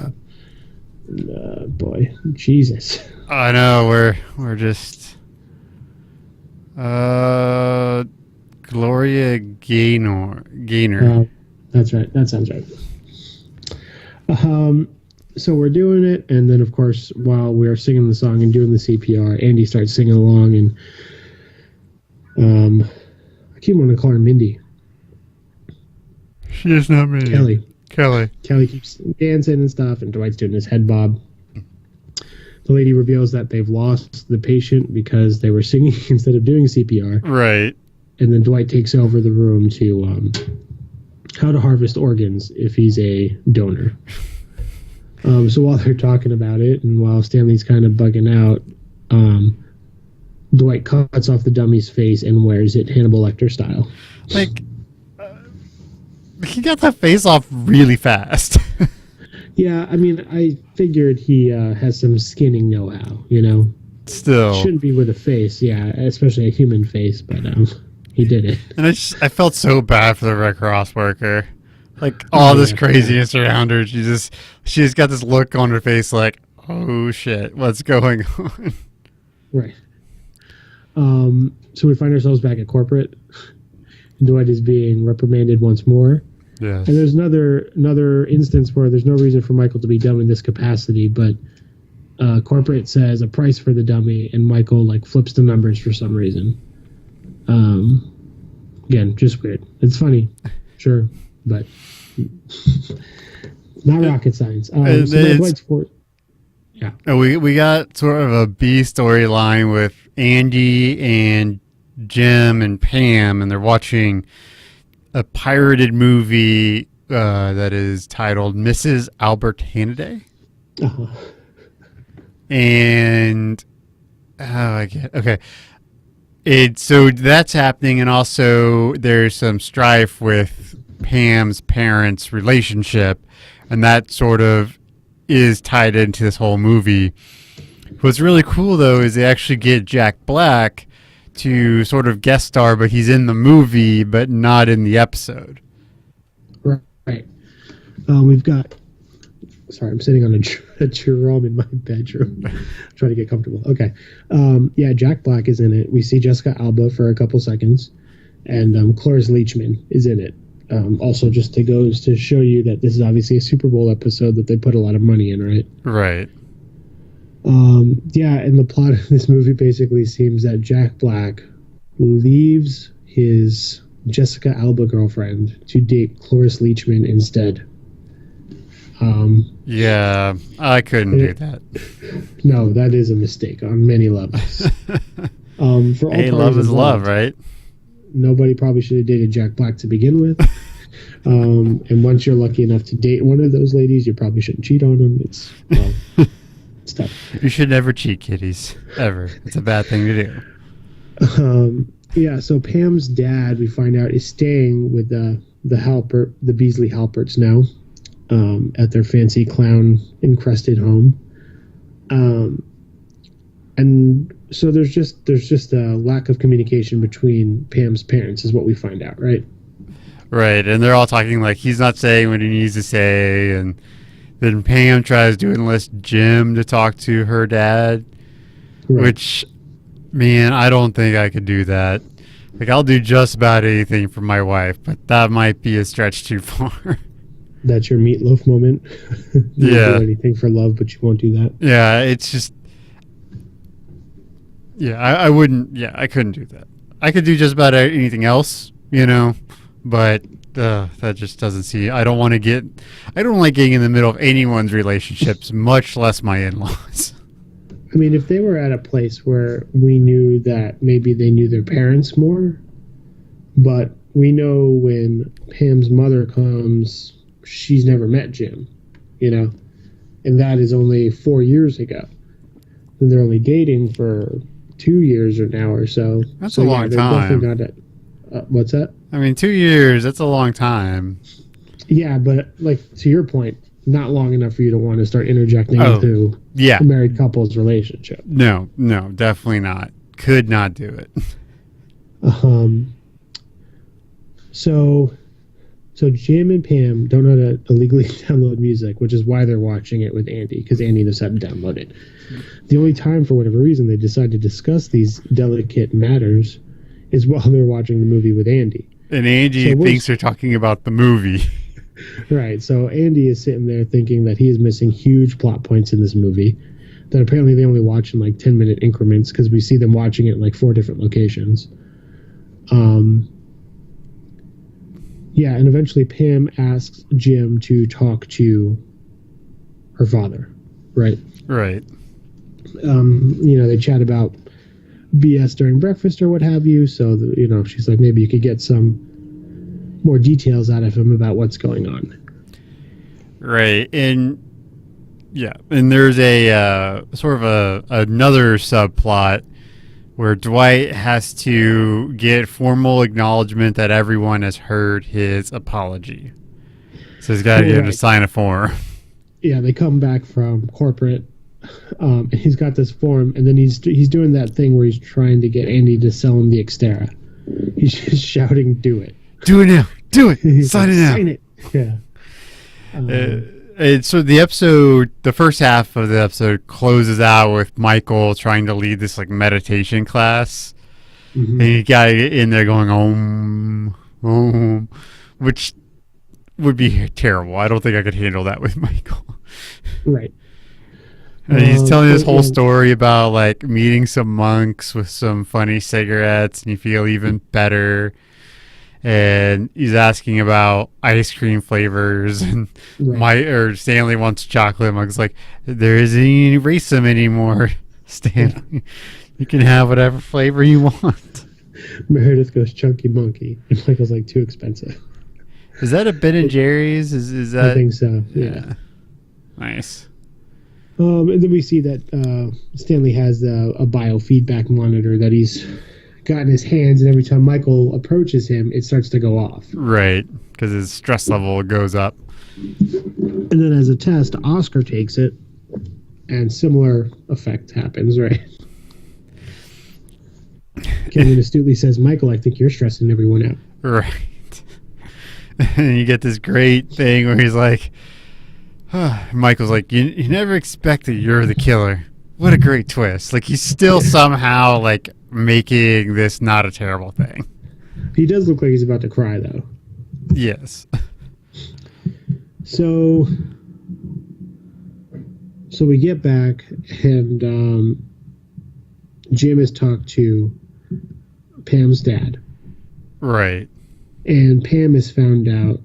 Boy, Jesus. I know we're just. Gloria Gaynor. That's right. That sounds right. So we're doing it, and then of course, while we're singing the song and doing the CPR, Andy starts singing along, and I keep wanting to call her Mindy. She is not me. Kelly keeps dancing and stuff, and Dwight's doing his head bob. The lady reveals that they've lost the patient because they were singing instead of doing CPR. Right. And then Dwight takes over the room to how to harvest organs if he's a donor. So while they're talking about it, and while Stanley's kind of bugging out, Dwight cuts off the dummy's face and wears it Hannibal Lecter style. Like, he got that face off really fast. Yeah, I mean, I figured he has some skinning know-how, you know? Still. Shouldn't be with a face, yeah, especially a human face, but he did it. And I felt so bad for the Red Cross worker. Like, all this craziness around her. She just got this look on her face like, oh shit, what's going on? Right. So we find ourselves back at corporate. Dwight is being reprimanded once more. Yes. And there's another instance where there's no reason for Michael to be dumb in this capacity, but corporate says a price for the dummy, and Michael flips the numbers for some reason. again, just weird. It's funny, sure, but not rocket science. So my Dwight Sport. Yeah. We got sort of a B storyline with Andy and Jim and Pam, and they're watching a pirated movie that is titled Mrs. Albert Hanaday. Uh-huh. And I get okay. So that's happening, and also there's some strife with Pam's parents' relationship, and that sort of is tied into this whole movie. What's really cool though is they actually get Jack Black to sort of guest star, but he's in the movie but not in the episode. Right. We've got. Sorry, I'm sitting on a drum in my bedroom, trying to get comfortable. Okay. Yeah, Jack Black is in it. We see Jessica Alba for a couple seconds, and Cloris Leachman is in it. Also, just to goes to show you that this is obviously a Super Bowl episode that they put a lot of money in, right? Right. Yeah, and the plot of this movie basically seems that Jack Black leaves his Jessica Alba girlfriend to date Cloris Leachman instead. Yeah, I couldn't do that. No, that is a mistake on many levels. For all hey, love is love, right? Nobody probably should have dated Jack Black to begin with. And once you're lucky enough to date one of those ladies, you probably shouldn't cheat on them. It's tough. You should never cheat, kiddies. Ever. It's a bad thing to do. Yeah, so Pam's dad, we find out, is staying with the Beasley Halperts now. At their fancy clown encrusted home, and so there's just a lack of communication between Pam's parents, is what we find out, right? Right, and they're all talking like he's not saying what he needs to say, and then Pam tries to enlist Jim to talk to her dad, Right. which, man, I don't think I could do that. Like, I'll do just about anything for my wife, but that might be a stretch too far. That's your Meatloaf moment. You Yeah. do anything for love, but you won't do that. Yeah, it's just... Yeah, I wouldn't... Yeah, I couldn't do that. I could do just about anything else, but that just doesn't see... I don't like getting in the middle of anyone's relationships, much less my in-laws. I mean, if they were at a place where we knew that maybe they knew their parents more, but we know when Pam's mother comes... she's never met Jim, and that is only 4 years ago. And they're only dating for 2 years or so. That's so, a long time. Definitely not what's that? I mean, 2 years, that's a long time. Yeah, but like to your point, not long enough for you to want to start interjecting into Yeah. a married couple's relationship. No, definitely not. Could not do it. So Jim and Pam don't know how to illegally download music, which is why they're watching it with Andy, because Andy knows how to download it. The only time, for whatever reason, they decide to discuss these delicate matters is while they're watching the movie with Andy. And Andy thinks they're talking about the movie. Right, so Andy is sitting there thinking that he is missing huge plot points in this movie that apparently they only watch in like 10-minute increments, because we see them watching it in like 4 different locations. Yeah, and eventually Pam asks Jim to talk to her father, right? Right. They chat about BS during breakfast or what have you, so, she's like, maybe you could get some more details out of him about what's going on. Right, and there's a sort of another subplot where Dwight has to get formal acknowledgement that everyone has heard his apology. So he's got to get him to sign a form. Yeah, they come back from corporate, and he's got this form, and then he's doing that thing where he's trying to get Andy to sell him the Xterra. He's just shouting, "Do it! Do it now! Do it! He's Sign like, it now!" Sign it! Yeah. And so the first half of the episode closes out with Michael trying to lead this like meditation class. Mm-hmm. And you got in there going, which would be terrible. I don't think I could handle that with Michael. Right. And he's telling this whole story about like meeting some monks with some funny cigarettes and you feel even better. and he's asking about ice cream flavors, and Right. Stanley wants chocolate. Mike's like, there isn't any racism anymore, Stanley. You can have whatever flavor you want. Meredith goes chunky monkey, and Michael's like too expensive. Is that a Ben and Jerry's? Is that? I think so. Yeah. Nice. And then we see that Stanley has a biofeedback monitor that he's got in his hands, and every time Michael approaches him, it starts to go off. Right, because his stress level goes up. And then as a test, Oscar takes it, and similar effect happens, right? Kevin astutely says, Michael, I think you're stressing everyone out. Right. And you get this great thing where he's like, Michael's like, you never expected you're the killer. What a great twist. Like, he's still somehow, like, making this not a terrible thing. He does look like he's about to cry, though. Yes. So we get back, and Jim has talked to Pam's dad. Right. And Pam has found out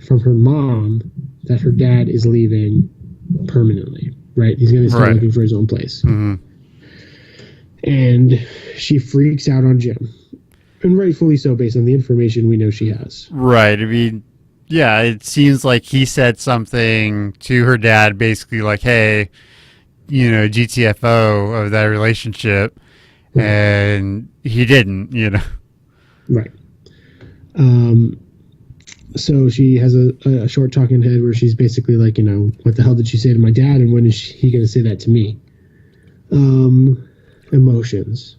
from her mom that her dad is leaving permanently, right? He's going to start looking for his own place. Mm-hmm. And she freaks out on Jim. And rightfully so, based on the information we know she has. Right. I mean, yeah, it seems like he said something to her dad, basically like, hey, you know, GTFO of that relationship. Right. And he didn't, you know. Right. So she has a short talking head where she's basically like, you know, what the hell did she say to my dad, and when is he going to say that to me? Emotions.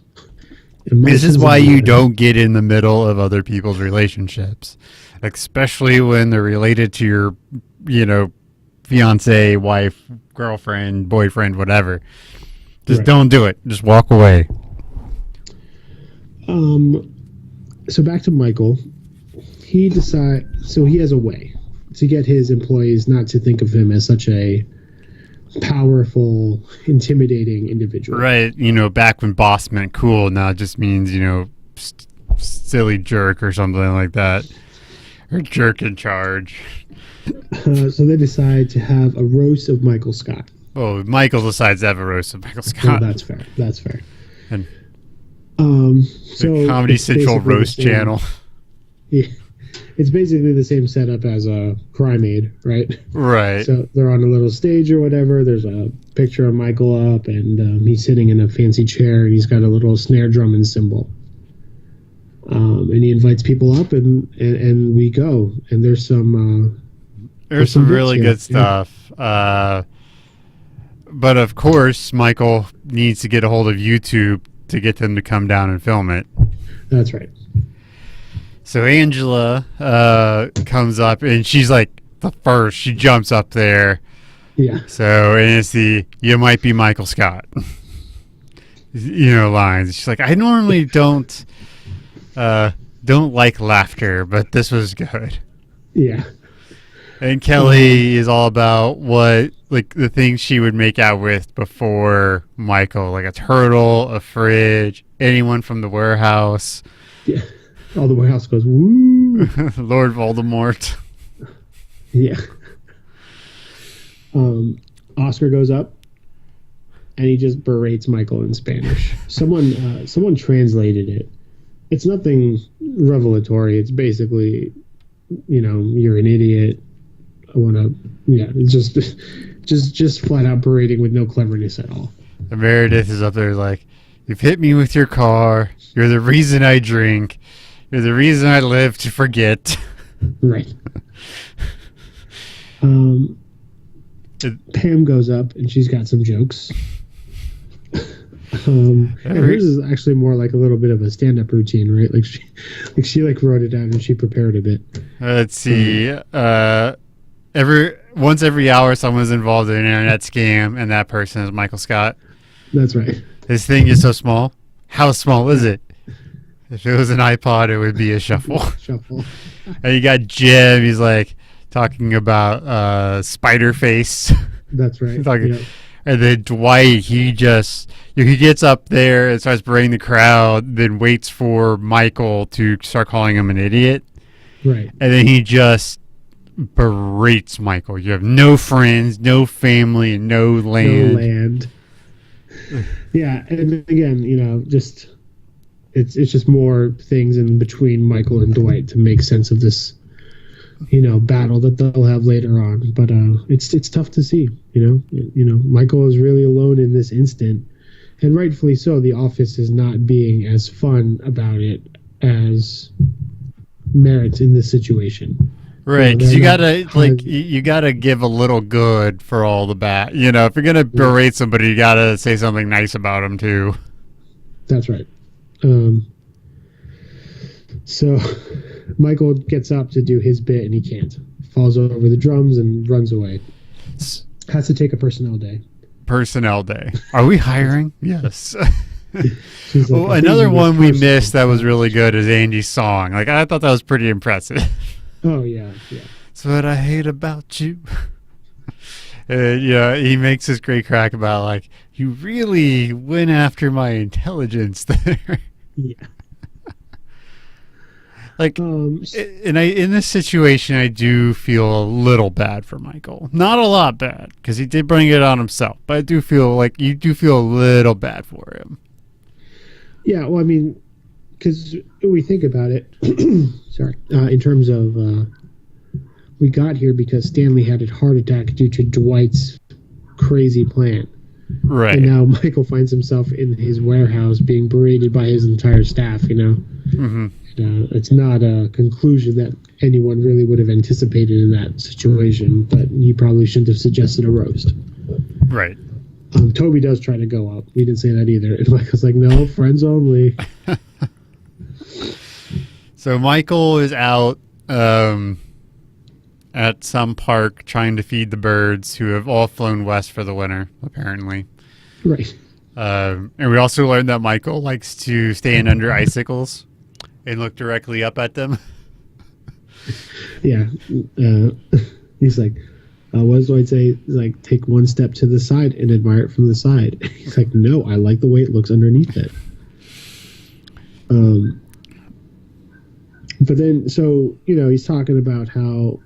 This is why you don't get in the middle of other people's relationships, especially when they're related to your, you know, fiance, wife, girlfriend, boyfriend, whatever. Just don't do it. Just walk away. So back to Michael. He decides, so he has a way to get his employees not to think of him as such a powerful, intimidating individual. Right. You know, back when boss meant cool, now it just means, you know, silly jerk or something like that. Or jerk in charge. So they decide to have a roast of Michael Scott. Oh, Michael decides to have a roast of Michael Oh, Scott. that's fair. That's fair. And So the Comedy it's Central basically roast the same- channel. Yeah, it's basically the same setup as a Crime Aid, right? Right. So they're on a little stage or whatever. There's a picture of Michael up, and he's sitting in a fancy chair, and he's got a little snare drum and cymbal. And he invites people up, and we go. And there's some There's some really bits good here. stuff. But of course, Michael needs to get a hold of YouTube to get them to come down and film it. That's right. So Angela comes up, and she's like the first. She jumps up there. Yeah. So, and it's the, you might be Michael Scott, you know, lines. She's like, I normally don't like laughter, but this was good. Yeah. And Kelly is all about what, like, the things she would make out with before Michael, like a turtle, a fridge, anyone from the warehouse, Yeah. All the warehouse goes, woo. Lord Voldemort. Yeah. Oscar goes up, and he just berates Michael in Spanish. Someone translated it. It's nothing revelatory. It's basically, you know, you're an idiot. I want to, yeah. It's just flat out berating with no cleverness at all. And Meredith is up there like, you've hit me with your car. You're the reason I drink. You're the reason I live to forget. Right. Pam goes up, and she's got some jokes. And hers is actually more like a little bit of a stand-up routine, right? Like she wrote it down and she prepared a bit. Let's see. Once every hour, someone's involved in an internet scam, and that person is Michael Scott. That's right. This thing is so small. How small is it? If it was an iPod, it would be a shuffle. Shuffle. And you got Jim. He's like talking about Spider Face. That's right. Talking- Yep. And then Dwight, he gets up there and starts berating the crowd, then waits for Michael to start calling him an idiot. Right. And then he just berates Michael. You have no friends, no family, and no land. No land. Yeah, and again, just it's just more things in between Michael and Dwight to make sense of this, battle that they'll have later on. But it's tough to see. Michael is really alone in this instant, and rightfully so. The office is not being as fun about it as Merritt's in this situation. Right, because you gotta give a little good for all the bad. If you're gonna berate somebody, you gotta say something nice about them too. That's right. So Michael gets up to do his bit and he can't. Falls over the drums and runs away. Has to take a personnel day. Personnel day. Are we hiring? Yes. She's like, Well, "I think another you one missed we personnel." missed that was really good is Andy's song. Like, I thought that was pretty impressive. Oh yeah. That's what I hate about you. He makes this great crack about, like, you really went after my intelligence there. Yeah. Like, Um, in this situation, I do feel a little bad for Michael. Not a lot bad, because he did bring it on himself. But I do feel like you do feel a little bad for him. Yeah, well, I mean, because we think about it, sorry, in terms of we got here because Stanley had a heart attack due to Dwight's crazy plan. Right. And now Michael finds himself in his warehouse being berated by his entire staff, Mm-hmm. It's not a conclusion that anyone really would have anticipated in that situation, but he probably shouldn't have suggested a roast. Right. Toby does try to go up. We didn't say that either. And Michael's like, no, friends only. So Michael is out at some park trying to feed the birds who have all flown west for the winter, apparently. Right. And we also learned that Michael likes to stand under icicles and look directly up at them. Yeah. He's like, what does Dwight say? He's like, take one step to the side and admire it from the side. He's like, no, I like the way it looks underneath it. But then, so, he's talking about how,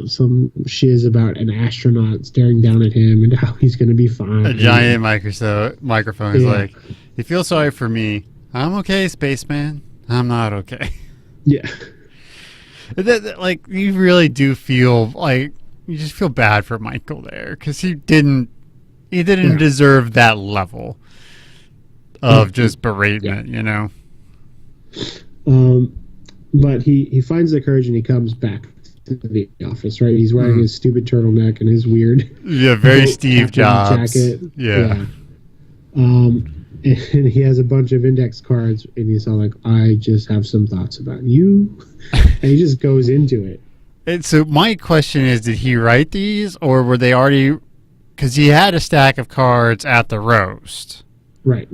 some shiz about an astronaut staring down at him and how he's going to be fine. A giant microphone is Yeah. like, you feel sorry for me. I'm okay, spaceman. I'm not okay. Yeah. Like, you really do feel like you just feel bad for Michael there because he didn't deserve that level of just beratement, But he finds the courage and he comes back to the office, right? He's wearing his stupid turtleneck and his weird very Steve Jobs jacket. Yeah. And he has a bunch of index cards and he's all like, I just have some thoughts about you. And he just goes into it. And so my question is, did he write these or were they already, because he had a stack of cards at the roast. Right.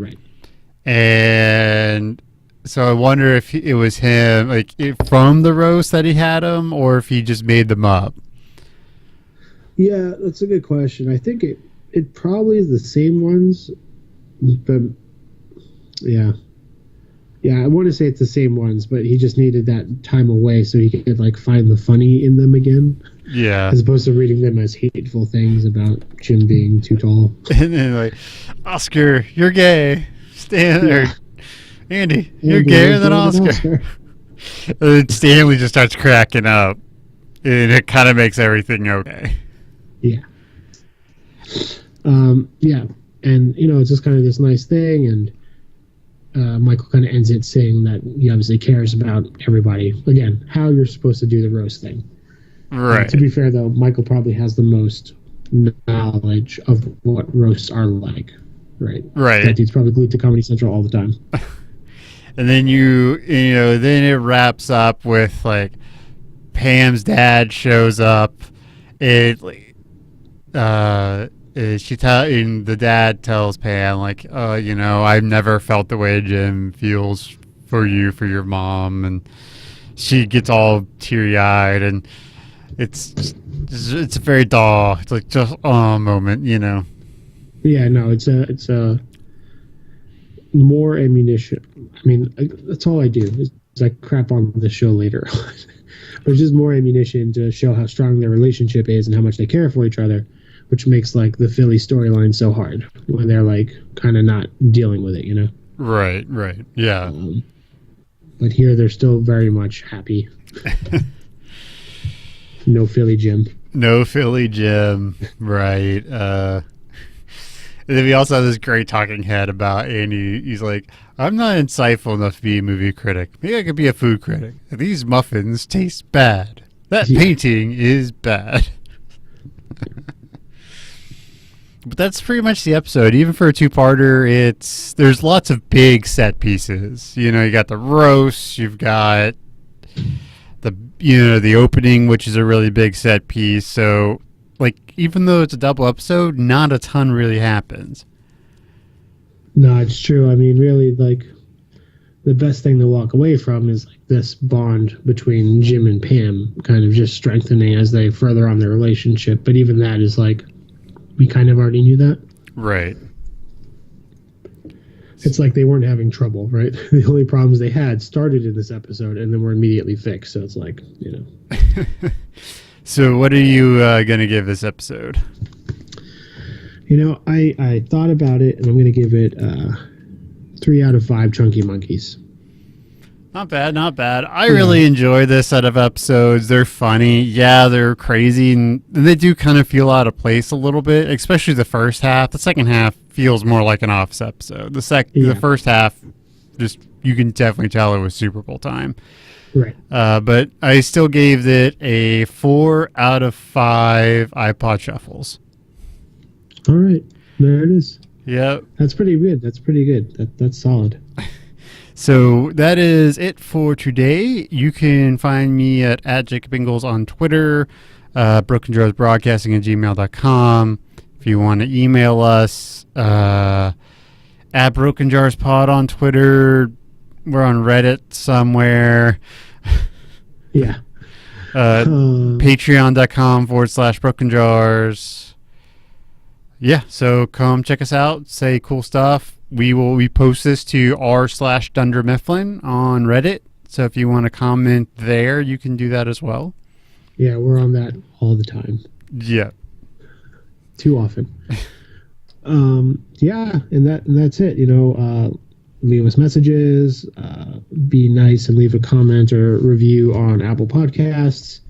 And so I wonder if it was him, like, from the roast that he had them, or if he just made them up. Yeah, that's a good question. I think it probably is the same ones, but yeah, I want to say it's the same ones, but he just needed that time away so he could like find the funny in them again. Yeah. As opposed to reading them as hateful things about Jim being too tall. And then like, Oscar, you're gay. Stan or Andy, you're Andy, gayer you're than gayer than Oscar. And then Stanley just starts cracking up, and it kind of makes everything okay. Yeah. Yeah. And, it's just kind of this nice thing. And Michael kind of ends it saying that he obviously cares about everybody. Again, how you're supposed to do the roast thing. Right. To be fair, though, Michael probably has the most knowledge of what roasts are like. Right. That dude's probably glued to Comedy Central all the time. And then then it wraps up with like Pam's dad shows up. And the dad tells Pam like, I've never felt the way Jim feels for you, for your mom, and she gets all teary eyed, and it's a very it's like just moment, Yeah, no, it's a more ammunition. I mean, that's all I do is I crap on the show later on. But it's just more ammunition to show how strong their relationship is and how much they care for each other, which makes like the Philly storyline so hard when they're like kind of not dealing with it, you know? Right. Yeah. But here they're still very much happy. No Philly Jim. No Philly Jim. Right. And then we also have this great talking head about Andy. He's like, I'm not insightful enough to be a movie critic. Maybe I could be a food critic. These muffins taste bad. That painting is bad. But that's pretty much the episode. Even for a two-parter, there's lots of big set pieces. You know, you got the roast, you've got the opening, which is a really big set piece. So, like, even though it's a double episode, not a ton really happens. No, it's true. I mean, really, like, the best thing to walk away from is like this bond between Jim and Pam kind of just strengthening as they further on their relationship. But even that is like, we kind of already knew that. Right. It's like they weren't having trouble, right? The only problems they had started in this episode and then were immediately fixed. So it's like, you know. So what are you going to give this episode? You know, I thought about it, and I'm going to give it 3 out of 5 Chunky Monkeys. Not bad, not bad. I really enjoy this set of episodes. They're funny. Yeah, they're crazy, and they do kind of feel out of place a little bit, especially the first half. The second half feels more like an Office episode. The first half, just you can definitely tell it was Super Bowl time. Right. But I still gave it a 4 out of 5 iPod shuffles. All right, there it is. Yep. That's pretty good. That's solid. So that is it for today. You can find me at Jacob Ingalls on Twitter, Broken Jars Broadcasting at gmail.com. If you want to email us, at Broken Jars Pod on Twitter. We're on Reddit somewhere. Yeah. Patreon.com/Broken Jars. Yeah, so come check us out, say cool stuff. We post this to r/Dunder Mifflin on Reddit. So if you want to comment there, you can do that as well. Yeah, we're on that all the time. Yeah. Too often. Yeah, and that's it. You know, leave us messages, be nice and leave a comment or review on Apple Podcasts.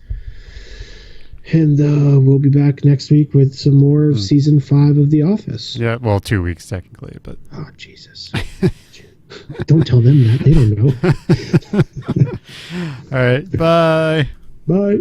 And we'll be back next week with some more of season 5 of The Office. Yeah, well, 2 weeks technically, but oh Jesus! Don't tell them that; they don't know. All right, bye. Bye.